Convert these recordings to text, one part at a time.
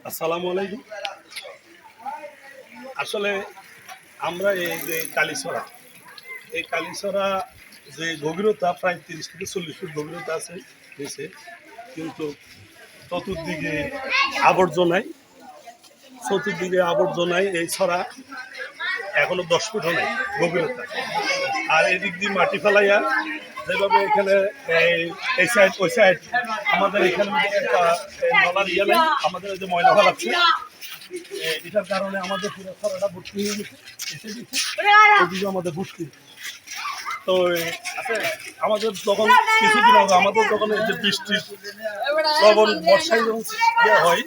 আসসালামু আলাইকুম। আসলে আমরা এই যে কালীছড়া, এই কালীছড়া যে গভীরতা প্রায় ৩০ থেকে ৪০ ফুট গভীরতা আছে নিচে, কিন্তু চতুর্দিকে আবর্জনায় চতুর্দিকে আবর্জনায় এই ছড়া এখনো ১০ ফুটও নাই গভীরতা। আর এদিক দিয়ে মাটি ফেলাইয়া যেভাবে এখানে এই সাইড ওই সাইড আমাদের এখানে একটা নলার ইয়ে নেই, আমাদের এই যে ময়লা ফেলাচ্ছে, এটার কারণে আমাদের পুরো ছড়াটা ভর্তি হয়ে গেছে, এসে দিচ্ছে ওদিকে আমাদের ভর্তি। তো আমাদের যখন কিছুদিন আগে আমাদের যখন এই যে বৃষ্টির লবণ বর্ষায় যখন ইয়ে হয়,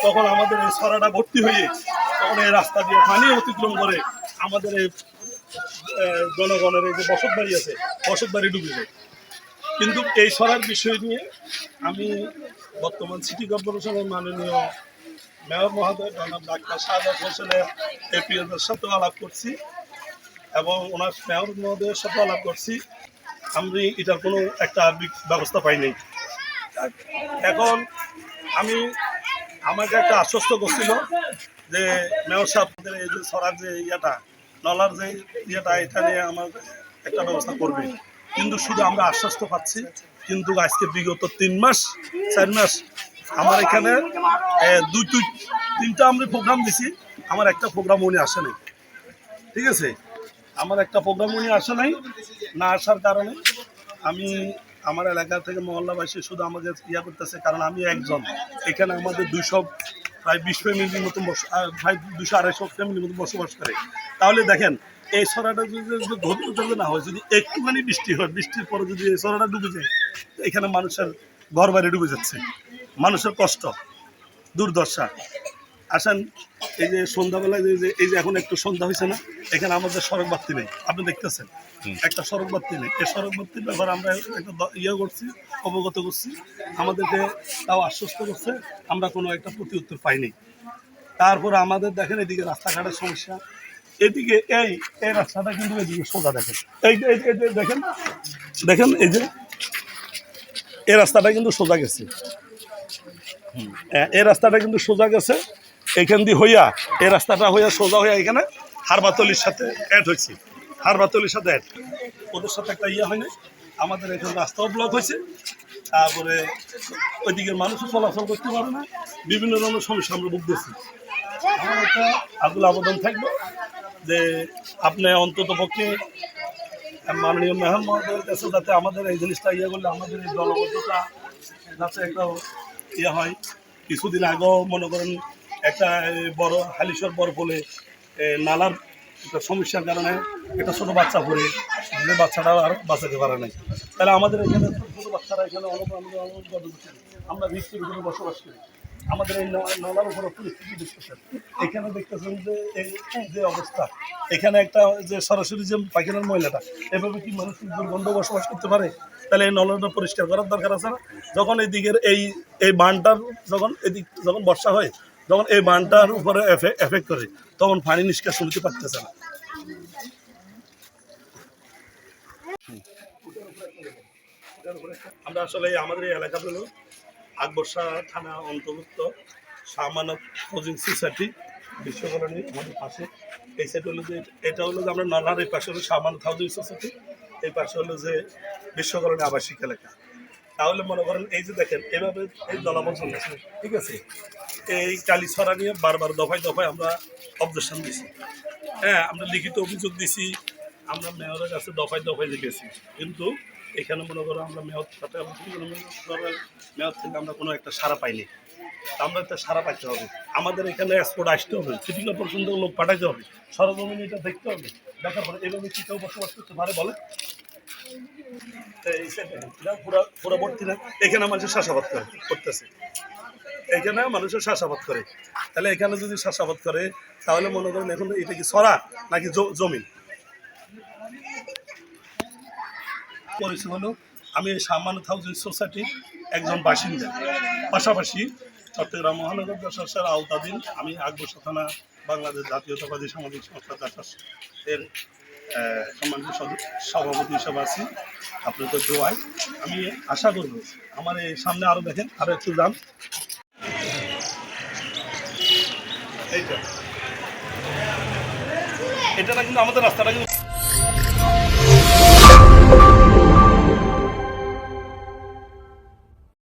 তখন আমাদের এই ছড়াটা ভর্তি হয়ে তখন এই রাস্তা দিয়ে পানি অতিক্রম করে আমাদের এই জনগণের এই যে বসত বাড়ি আছে, বসত বাড়ি ডুবে যায়। কিন্তু এই ছড়ার বিষয় নিয়ে আমি বর্তমান সিটি কর্পোরেশনের মাননীয় মেয়র মহোদয় জনাব ডাক্তার শাহজাদ হোসেনের এপিএসের সাথেও আলাপ করছি এবং ওনার মেয়র মহোদয়ের সাথেও আলাপ করছি। আমি এটার কোনো একটা ব্যবস্থা পাই নাই। এখন আমাকে একটা আশ্বস্ত করছিল যে মেয়র সাহেবদের এই যে ছড়ার যে ইয়েটা নলার যে ইয়েটা এটা নিয়ে আমার একটা ব্যবস্থা করবে, কিন্তু শুধু আমরা আশ্বস্ত পাচ্ছি। কিন্তু আজকে বিগত 4 মাস আমার এখানে তিনটা আমরা প্রোগ্রাম দিছি, আমার একটা প্রোগ্রাম উনি আসে নাই। ঠিক আছে, আমার একটা প্রোগ্রাম উনি আসে নাই, না আসার কারণে আমার এলাকা থেকে মহল্লাবাসী শুধু আমাকে ইয়া করতেছে, কারণ আমি একজন। এখানে আমাদের প্রায় 20 ফ্যামিলির মতো প্রায় 200-250 ফ্যামিলির মতো বসবাস করে। তাহলে দেখেন এই ছড়াটা যদি গভীরতা না হয়, যদি একটুখানি বৃষ্টি হয়, বৃষ্টির পরে যদি এই ছড়াটা ডুবে যায়, এখানে মানুষের ঘর বাড়ি ডুবে যাচ্ছে, মানুষের কষ্ট দুর্দশা। আসেন, এই যে সন্ধ্যাবেলায় এই যে এখন একটু সন্ধ্যা হয়েছে না, এখানে আমাদের সড়ক বাতি নেই, আপনি দেখতেছেন একটা সড়ক বাতি নেই। এই সড়ক বাতির ব্যাপারে আমরা একটা করছি, অবগত করছি, আমাদেরকে তাও আশ্বস্ত করছে, আমরা কোনো একটা প্রতি উত্তর পাইনি। তারপরে আমাদের দেখেন এদিকে রাস্তাঘাটের সমস্যা, এদিকে এই রাস্তাটা কিন্তু এদিকে সোজা, দেখেন এই দেখেন এই যে এই রাস্তাটা কিন্তু সোজা গেছে, এই রাস্তাটা কিন্তু সোজা গেছে, এখান দিয়ে হইয়া এই রাস্তাটা হইয়া সোজা হইয়া এখানে হারবাতলির সাথে অ্যাড হয়েছে, হারবাতলির সাথে অ্যাড, ওদের সাথে একটা হয় না। আমাদের এখানে রাস্তাও ব্লক হয়েছে, তারপরে ওইদিকে মানুষও চলাচল করতে পারে না, বিভিন্ন ধরনের সমস্যা আমরা ভুগতেছি। আমার একটা আকুল আবেদন থাকবে যে আপনি অন্তত পক্ষে মাননীয় মেয়র মহোদয়ের কাছে যাতে আমাদের এই জিনিসটা করলে আমাদের এই জলবদ্ধতা যাতে একটা হয়। কিছুদিন আগেও মনে করেন একটা বড় হালিশর বড় বলে নালার একটা সমস্যার কারণে একটা ছোটো বাচ্চা পড়ে, যে বাচ্চাটা আর বাঁচাতে পারে নাই। তাহলে আমাদের এখানে ছোটো বাচ্চারা এখানে আমরা ভিত্তির উপরে বসবাস করি, আমাদের এই নলার উপরে পরিস্থিতি দেখতেছেন। এখানে দেখতেছেন যে এই যে অবস্থা, এখানে একটা যে সরাসরি যে পায়খানার ময়লাটা, এভাবে কি মানুষ দুর্গন্ধ বসবাস করতে পারে? তাহলে এই নলাটা পরিষ্কার করার দরকার আছে না? যখন এই দিকের এই বানটার যখন বর্ষা হয়, যখন এই বানটার উপরে এফেক্ট করে, তখন পানি নিষ্কাশন হতে পারতেছে না। আমরা আসলে আমাদের এই এলাকা হলো আকবরশা থানা অন্তর্ভুক্ত শাহমানত হাউজিং সোসাইটি বিশ্বকরণী, আমাদের পাশে। এই সাইড হলো যে এটা হলো যে আমরা নলার এই পাশে হলো শাহমানত হাউজিং সোসাইটি, এই পাশে হলো যে বিশ্বকরণী আবাসিক এলাকা। তাহলে মনে করেন এই যে দেখেন এভাবে এই জলাবদ্ধন আছে, ঠিক আছে। এই কালীছড়া নিয়ে বারবার দফায় আমরা অবজেকশন দিছি, হ্যাঁ, আমরা লিখিত অভিযোগ দিছি, আমরা মেয়রের কাছে দফায় লিখেছি, কিন্তু এখানে মনে করো আমরা মেয়র থেকে আমরা কোনো একটা সাড়া পাইনি। আমরা একটা সাড়া পাইতে হবে, আমাদের এখানে এক্সপোর্ট আসতে হবে, সিটি কর্পোরেশন থেকে লোক পাঠাইতে হবে, সরজমিনে এটা দেখতে হবে, দেখার পরে এভাবে কি কেউ বসবাস করতে পারে বলে? পুরোবর্তী না, এখানে মানুষের চাষাবাদ করতেছে, এখানে মানুষের চাষাবাদ করে। তাহলে এখানে যদি চাষাবাদ করে, তাহলে মনে করেন এখন এটা কি ছড়া নাকি জমি? পরিচয় হলো আমি শাহমানত হাউজিং সোসাইটির একজন বাসিন্দা, পাশাপাশি চট্টগ্রাম মহানগর প্রশাসনের আওতাধীন আমি আকবরশা থানা বাংলাদেশ জাতীয়তাবাদী সামাজিক সংস্থা এর সম্মানিত সভাপতি হিসাবে আছি। আপনাদের দোয়ায় আমি আশা করব আমার এই সামনে আরও দেখেন, আরও একটু দাম এইটা এটা না কিন্তু আমাদের রাস্তাটা কিন্তু